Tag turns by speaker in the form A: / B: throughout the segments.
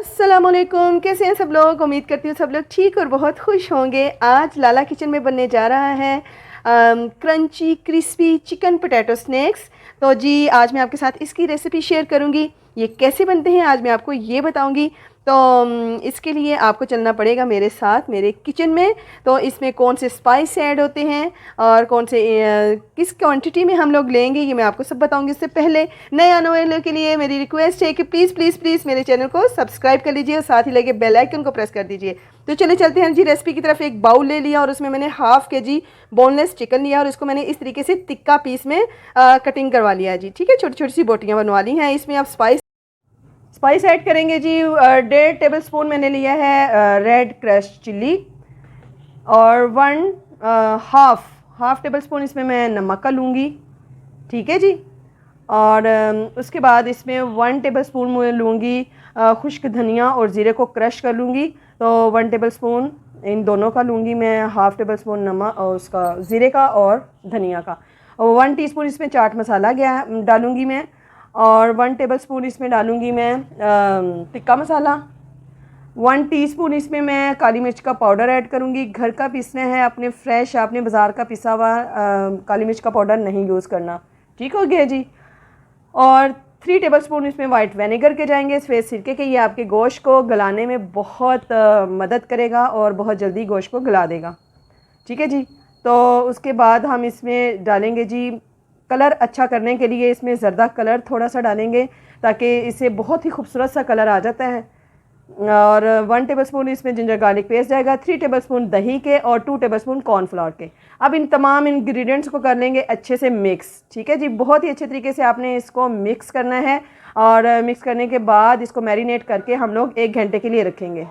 A: अस्सलामुअलैकुम, कैसे हैं सब लोग। उम्मीद करती हूँ सब लोग ठीक और बहुत खुश होंगे। आज लाला किचन में बनने जा रहा है crunchy crispy chicken potato snacks. तो जी आज मैं आपके साथ इसकी रेसिपी शेयर करूँगी। ये कैसे बनते हैं आज मैं आपको ये बताऊँगी। तो इसके लिए आपको चलना पड़ेगा मेरे साथ मेरे किचन में। तो इसमें कौन से स्पाइस ऐड होते हैं और कौन से किस क्वांटिटी में हम लोग लेंगे ये मैं आपको सब बताऊंगी। इससे पहले नए आने वालों के लिए मेरी रिक्वेस्ट है कि प्लीज़ प्लीज़ प्लीज़ मेरे चैनल को सब्सक्राइब कर लीजिए और साथ ही लगे बेल आइकन को प्रेस कर दीजिए। तो चले चलते हैं जी रेसिपी की तरफ। एक बाउल ले लिया और उसमें मैंने ½ kg बोनलेस चिकन लिया और इसको मैंने इस तरीके से तिक्का पीस में कटिंग करवा लिया जी। ठीक है, छोटी छोटी सी बोटियाँ बनवा ली हैं। इसमें आप स्पाइस ऐड करेंगे जी। 1.5 टेबलस्पून मैंने लिया है रेड क्रश चिल्ली और हाफ टेबलस्पून इसमें मैं नमक का लूँगी। ठीक है जी। और उसके बाद इसमें 1 टेबलस्पून मैं लूँगी खुश्क धनिया और ज़ीरे को क्रश कर लूँगी। तो 1 टेबलस्पून इन दोनों का लूँगी मैं। ½ टेबलस्पून नमक और उसका ज़ीरे का और धनिया का। और 1 टीस्पून इसमें चाट मसाला डालूँगी मैं। और 1 टेबलस्पून इसमें डालूँगी मैं टिक्का मसाला। 1 टीस्पून इसमें मैं काली मिर्च का पाउडर ऐड करूँगी। घर का पीसना है, अपने फ्रेश, आपने बाज़ार का पिसा हुआ काली मिर्च का पाउडर नहीं यूज़ करना। ठीक हो गया जी। और 3 टेबलस्पून इसमें वाइट विनेगर के जाएंगे सफ़ेद सिरके के। ये आपके गोश्त को गलाने में बहुत मदद करेगा और बहुत जल्दी गोश्त को गला देगा। ठीक है जी। तो उसके बाद हम इसमें डालेंगे जी कलर अच्छा करने के लिए इसमें ज़र्दा कलर थोड़ा सा डालेंगे ताकि इससे बहुत ही खूबसूरत सा कलर आ जाता है। और 1 टेबलस्पून इसमें जिंजर गार्लिक पेस्ट जाएगा, 3 टेबलस्पून दही के और 2 टेबलस्पून कॉर्नफ्लावर के। अब इन तमाम इंग्रेडिएंट्स को कर लेंगे अच्छे से मिक्स। ठीक है जी, बहुत ही अच्छे तरीके से आपने इसको मिक्स करना है। और मिक्स करने के बाद इसको मैरिनेट करके हम लोग 1 घंटे के लिए रखेंगे।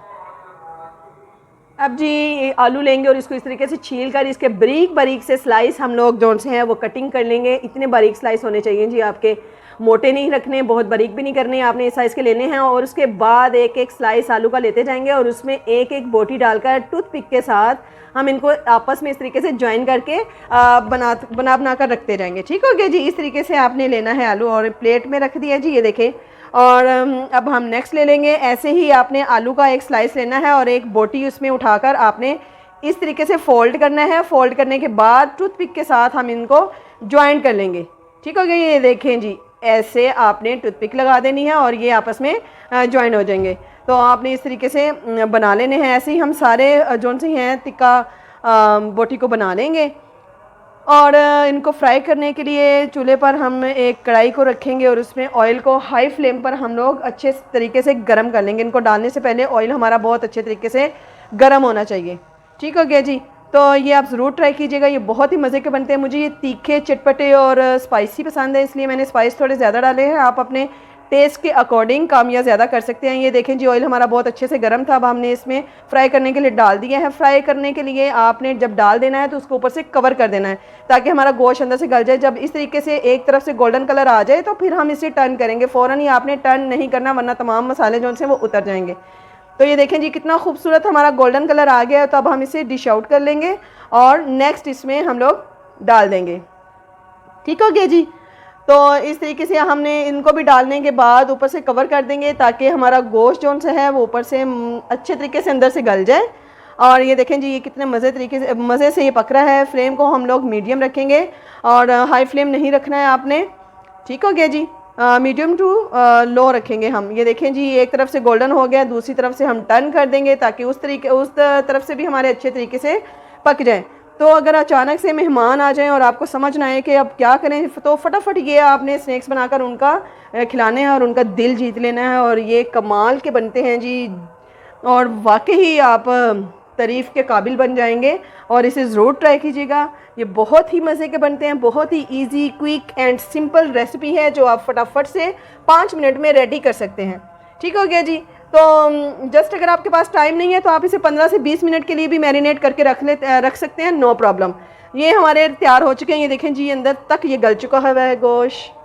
A: अब जी आलू लेंगे और इसको इस तरीके से छील कर इसके बारीक बारीक से स्लाइस हम लोग जो से हैं वो कटिंग कर लेंगे। इतने बारीक स्लाइस होने चाहिए जी आपके, मोटे नहीं रखने, बहुत बारीक भी नहीं करने, आपने इस साइज़ के लेने हैं। और उसके बाद एक एक स्लाइस आलू का लेते जाएंगे और उसमें एक एक बोटी डालकर टूथपिक के साथ हम इनको आपस में इस तरीके से ज्वाइन करके बना कर रखते जाएंगे। ठीक हो गया जी। इस तरीके से आपने लेना है आलू और प्लेट में रख दिया जी, ये देखें। और अब हम नेक्स्ट ले लेंगे। ऐसे ही आपने आलू का एक स्लाइस लेना है और एक बोटी उसमें उठाकर आपने इस तरीके से फोल्ड करना है। फोल्ड करने के बाद टूथपिक के साथ हम इनको ज्वाइन कर लेंगे। ठीक हो गया, ये देखें जी, ऐसे आपने टूथपिक लगा देनी है और ये आपस में ज्वाइन हो जाएंगे। तो आपने इस तरीके से बना लेने हैं। ऐसे ही हम सारे जो से हैं तिक्का बोटी को बना लेंगे। और इनको फ्राई करने के लिए चूल्हे पर हम एक कढ़ाई को रखेंगे और उसमें ऑयल को हाई फ्लेम पर हम लोग अच्छे तरीके से गर्म कर लेंगे। इनको डालने से पहले ऑयल हमारा बहुत अच्छे तरीके से गर्म होना चाहिए। ठीक हो गया जी। तो ये आप ज़रूर ट्राई कीजिएगा, ये बहुत ही मज़े के बनते हैं। मुझे ये तीखे, चटपटे और स्पाइसी पसंद है, इसलिए मैंने स्पाइस थोड़े ज़्यादा डाले हैं। आप अपने टेस्ट के अकॉर्डिंग कम या ज़्यादा कर सकते हैं। ये देखें जी, ऑयल हमारा बहुत अच्छे से गर्म था। अब हमने इसमें फ्राई करने के लिए डाल दिया है। फ्राई करने के लिए आपने जब डाल देना है तो उसको ऊपर से कवर कर देना है ताकि हमारा गोश्त अंदर से गल जाए। जब इस तरीके से एक तरफ से गोल्डन कलर आ जाए तो फिर हम इसे टर्न करेंगे। फ़ौरन ही आपने टर्न नहीं करना वरना तमाम मसाले जो से वो उतर जाएंगे। तो ये देखें जी कितना खूबसूरत हमारा गोल्डन कलर आ गया है। तो अब हम इसे डिश आउट कर लेंगे और नेक्स्ट इसमें हम लोग डाल देंगे। ठीक हो गया जी। तो इस तरीके से हमने इनको भी डालने के बाद ऊपर से कवर कर देंगे ताकि हमारा गोश्त जो है वो ऊपर से अच्छे तरीके से अंदर से गल जाए। और ये देखें जी, ये कितने मज़े से ये पक रहा है। फ्लेम को हम लोग मीडियम रखेंगे और हाई फ्लेम नहीं रखना है आपने। ठीक हो गया जी। मीडियम टू लो रखेंगे हम। ये देखें जी, एक तरफ से गोल्डन हो गया, दूसरी तरफ से हम टर्न कर देंगे ताकि उस तरफ से भी हमारे अच्छे तरीके से पक जाए। तो अगर अचानक से मेहमान आ जाएं और आपको समझ ना आए कि अब क्या करें, तो फटाफट ये आपने स्नैक्स बनाकर उनका खिलाने हैं और उनका दिल जीत लेना है। और ये कमाल के बनते हैं जी और वाकई आप तारीफ़ के काबिल बन जाएंगे। और इसे ज़रूर ट्राई कीजिएगा, ये बहुत ही मज़े के बनते हैं। बहुत ही easy, quick and simple recipe है जो आप फटाफट से 5 मिनट में रेडी कर सकते हैं। ठीक हो गया जी। तो जस्ट अगर आपके पास टाइम नहीं है तो आप इसे 15 से 20 मिनट के लिए भी मैरिनेट करके रख सकते हैं, नो प्रॉब्लम। ये हमारे तैयार हो चुके हैं। ये देखें जी, अंदर तक ये गल चुका है गोश्त।